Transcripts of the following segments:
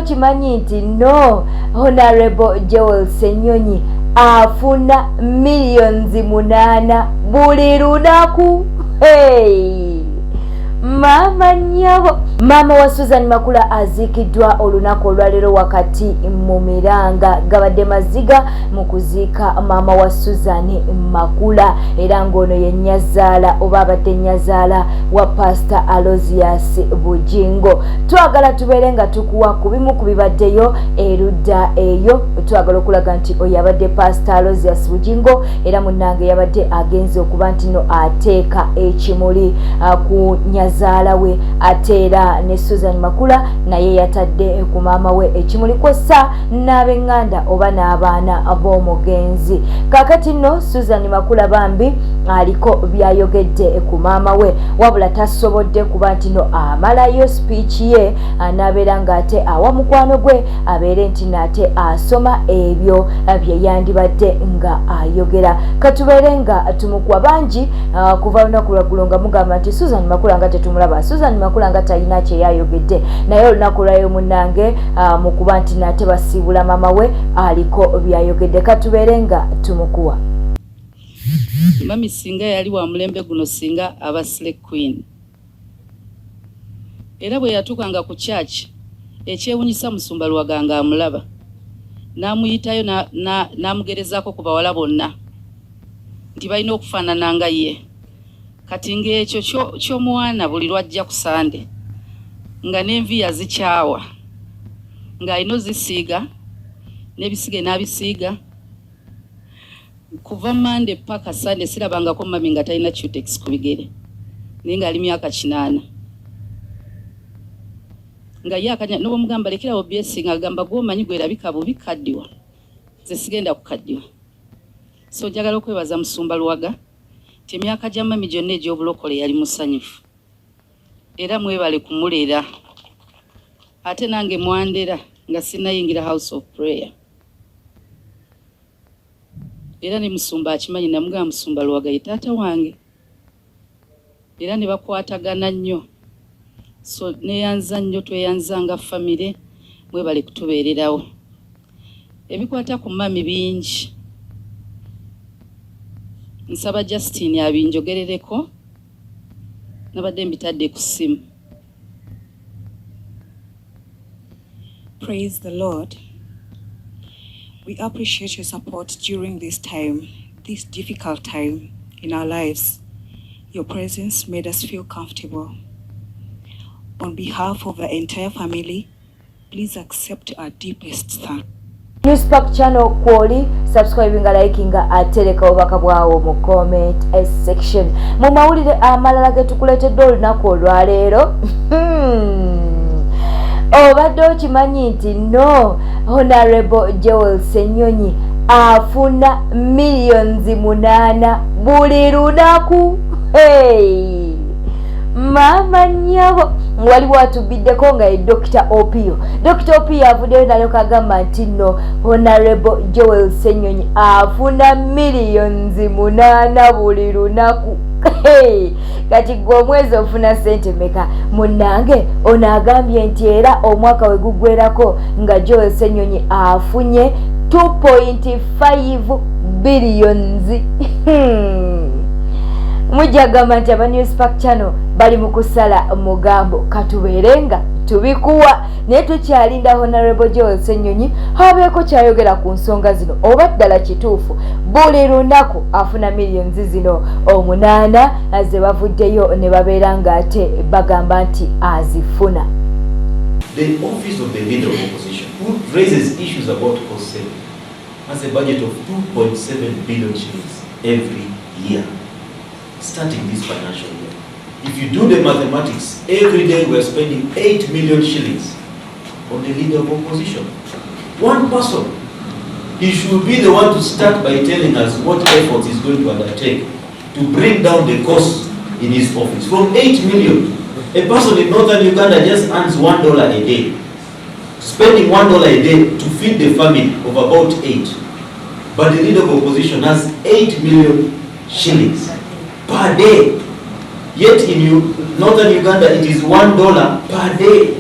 okimanyi nti no Honorable Joel Ssenyonyi afuna millions 8 buli lunaku. Maama nnyabo. Maama wa Suzan Makula aziikiddwa olunaku olwaleero wakati mu miranga gabadde maziga mu kuziika maama wa Suzan Makula era ng'ono ye nnyazaala oba abadde nnyazaala wa Pastor Aloysius Bujingo. Twagala tubeere nga tukuwa ku bimu ku bibaddeyo erudda eyo. Twagala okulaga nti oyo abadde Pastor Aloysius Bujingo era munnange yabadde agenze okuba nti no ateeka ekimuli ku nnyazaala we ateera ne Suzan Makula naye yatadde ku maama we ekimuli kwessa n'ab'eŋŋanda oba n'abaana b'omugenzi. Kaakati nno Suzan Makula bambi aliko byayogedde ku maama we wabula tasobodde kuba nti no amalayo speech ye n'abeera ng'ate awa mukwano gwe abeere nti n'ate asoma ebyo bye yandibadde nga ayogera. Katubeere nga tumukuwa bangi kuva lunaku lwaggulo nga mugamba nti Suzan Makula nga tetumulaba, Suzan Makula nga talina kye yayogedde, naye olunaku lwayo munnange mu kuba nti nate basiibula maama we aliko byayogedde. Katubeere nga tumukuwa. Mami singa yali wa mulembe guno singa abasile queen. Era bwe yatukanga ku church ekyewunyisa musumba lwaganga amulaba n'amuyitayo n'amugerezaako ku bawala bonna nti balina okufaanana nga ye. Kati ng'ekyo ky'omwana buli lwajja ku Sande nga n'envi yazikyawa ng'alina ozisiiga n'ebisige n'abisiiga. Kuva Mande paka Sande sirabangako mami nga talina cutex ku bigere naye ng'ali myaka 8 nga ye akanya n'obwomugamba lekerawo blessing agamba gw'omanyi gwerabika bubi kaddiwa ze sigenda kukaddiwa. So njagala okwebaza musumba Lwaga ti emyaka gya mami gyonna egy'obulokole yali musanyufu era mwebale kumulera ate nange mwandera nga sinayingira house of prayer era ne musumba akimanyi namugamba musumba Lwaga ye taata wange era ne bakwatagana nnyo. So neyanza nnyo tweyanzanga famire mwebale kutubeererawo. Ebikwata ku mami bingi nsaba Justine abinjogerereko nabadde mbitadde ku simu. Praise the Lord. We appreciate your support during this time, this difficult time in our lives. Your presence made us feel comfortable. On behalf of the entire family, please accept our deepest thanks. Newspack channel kwoli subscribing liking atereka obubaka bwawo mu comment section. Mu mawulire amalala getukuletedde olunaku olwaleero obadde okimanyi nti no Honorable Joel Ssenyonyi afuna millions 8 buli lunaku. Maama nnyabo waliwo atubiddeko nga ye Dr. Opio. Dr. Opio avuddeyo nayo kagamba nti no Honorable Joel Ssenyonyi afuna millions 8 buli lunaku. Kati gwe omwezi ofuna sente meka? Munnange ono agambye nti era omwaka we guggwerako nga Joel Ssenyonyi afunye 2.5 billions. Mujagamba nti aba Newspack channel bali mu kusala mugambo. Katubeerenga tubikuwa naye tukyalinda Honorable Joel Ssenyonyi abeeko kyayogera ku nsonga zino oba ddala kituufu buli lunaku afuna millions zino 8 ze bavuddeyo ne babeera ng'ate bagamba nti azifuna. The office of the leader of opposition, who raises issues about cost saving, has a budget of 2.7 billion shillings every year, starting this financial year. If you do the mathematics, every day we are spending 8 million shillings on the leader of opposition. One person, he should be the one to start by telling us what efforts he's going to undertake to bring down the costs in his office. From 8 million, a person in northern Uganda just earns $1 a day, spending $1 a day to feed the family of about 8. But the leader of opposition has 8 million shillings per day. Yet in northern Uganda it is $1 per day.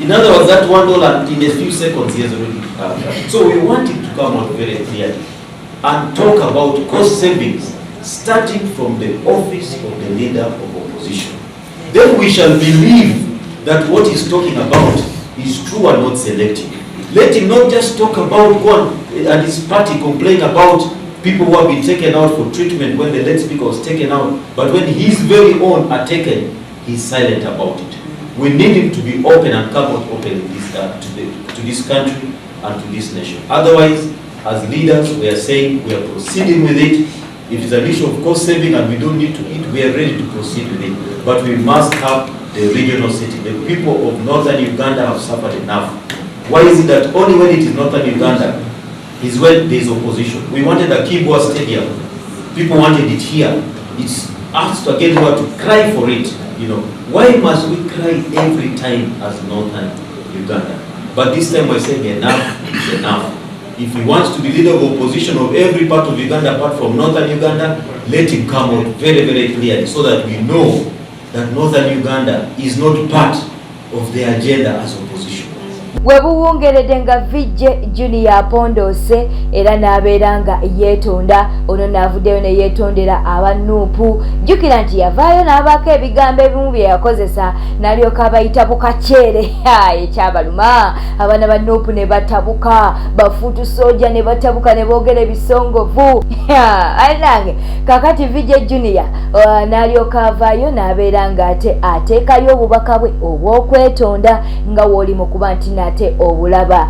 In other words, that $1 in a few seconds he has already. So we want him to come out very clearly and talk about cost savings starting from the office of the leader of opposition. Then we shall believe that what he's talking about is true and not selective. Let him not just talk about God and his party complain about people who have been taken out for treatment when the late speaker was taken out, but when his very own are taken, he's silent about it. We need him to be open and come out open to this country and to this nation. Otherwise, as leaders, we are saying we are proceeding with it. If it's an issue of cost saving and we don't need to eat, we are ready to proceed with it. But we must have the regional city. The people of northern Uganda have suffered enough. Why is it that only when it is northern Uganda is when there is opposition? We wanted a KITOKOTAAA stadium. People wanted it here. It's us to again want to cry for it. You know, why must we cry every time as northern Uganda? But this time we're saying enough is enough. If he wants to be leader of opposition of every part of Uganda apart from northern Uganda, let him come out very, very clearly so that we know that northern Uganda is not part of the agenda as opposition. Webuwongeredde nga Vijje Junior apondose era n'abeera nga yeetonda ono n'avuddeyo ne yeetondera abanuupu. Jjukira nti yavaayo n'abaako ebigambo ebimu bye yakozesa n'alyoka abayita bukaceere ekyabaluma. Abaana ba nuupu ne batabuka, bafuutu soja ne batabuka ne boogera ebisongovu. Nange kakati Vijje Junior n'alyoka avaayo n'abeera nga ate ateekayo obubaka bwe obw'okwetonda nga w'oli mu kuba nti ate obulaba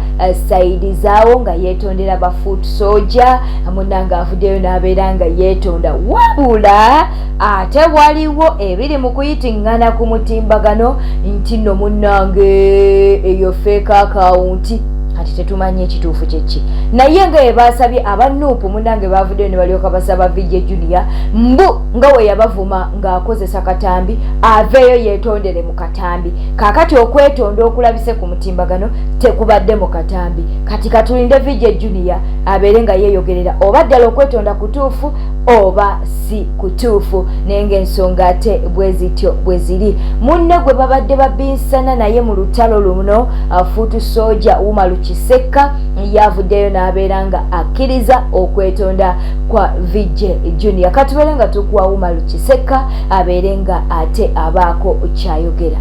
saidi zaawo nga yeetondera bafuutu soja munanga avuddeyo n'abeera nga yeetonda. Wabula ate waliwo ebiri mu kuyitingana ku mutimbagano nti nno munnange eyo fake account kati tetumanyi ekituufu kyeki. Naye nga baasabye abanuupu munnange baavuddeyo ne balyoka basaba Vijje Junior mbu nga we yabavuma ng'akozesa katambi aveeyo yeetondere mu katambi. Kaakati okwetonda okulabise ku mutimbagano tekubadde mu katambi. Kati katulinde Vijje Junior abeere nga yeeyogerera oba ddala okwetonda kutuufu oba si kutuufu. Naye ng'ensonga ate bwe zityo bwe ziri. Munne gwe babadde babinsana naye mu lutalo luno fuutu soja Kiseka yavuddeyo n'abeera nga akkiriza okwetonda kwa Vijje Junior. Katubeere nga tukuwa Kiseka abeere nga ate abaako kyayogera.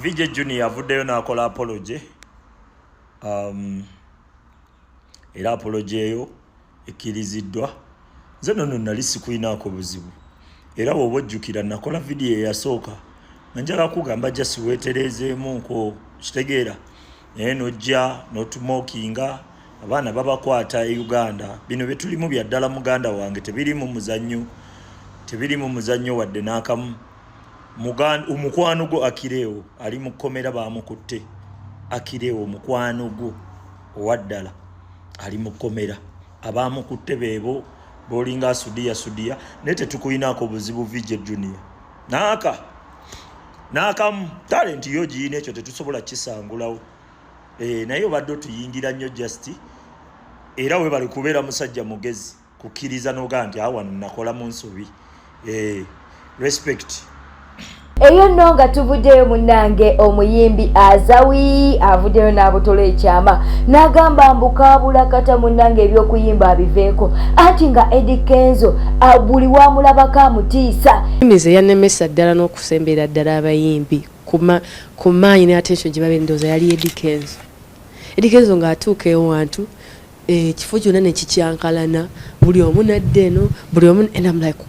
Vijje Junior yavuddeyo n'akola apology. Era apology eyo ekkiriziddwa. Nze nno nali sikuyinaako buzibu. Era bw'oba ojjukira nakola vidiyo eyasooka nga njagala kugamba just weetereezeemuko kitegeera. Naye nojja n'otumokinga abaana babakwata e Uganda. Bino bye tulimu bya ddala muganda wange tebirimu muzannyo wadde n'akamu. Omukwano gwo Akireewo ali mu kkomera baamukutte. Akireewo omukwano gwo owaddala ali mu kkomera abaamukutte beebo b'olinga sudiya naye tetukuyinaako buzibu Vijje Junior n'akamu talenti yo giyina ekyo tetusobola kisangulawo. Naye obadde otuyingira nnyo just era we bali kubeera musajja mugezi kukkiriza n'ogaa nti wano nakola mu nsobi. Respect. Eyo nno nga tuvuddeyo munnange omuyimbi Azawi avuddeyo n'abutola ekyama n'agamba mbukabula kata munnange ebyokuyimba abiveeko anti nga Eddie Kenzo buli wamulabako amutiisa. Mize yanemesa ddala n'okusembera ddala abayimbi ku maanyi ne attention gye babe ndowooza yali Eddie Kenzo. Eddie Kenzo ng'atuuka eyo wantu ekifo kyonna ne kikyankalana buli omu nadde eno buli omu and I'm like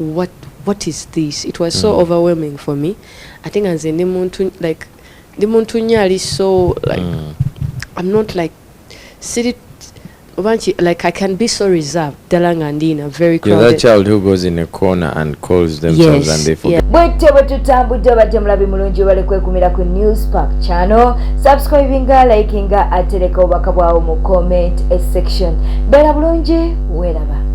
what is this? It was so overwhelming for me. I think as ndi muntu nyali so like I'm not like city like I can be so reserved. Dalangandina very crowded. You're that child who goes in a corner and calls themselves and they forget. Bwete tutambudde badde mulabi mulungi bale kwekumira ku News Park channel. Subscribinga, likinga, atereka obubaka bwawo mu comment section. Bera bulungi, welaba.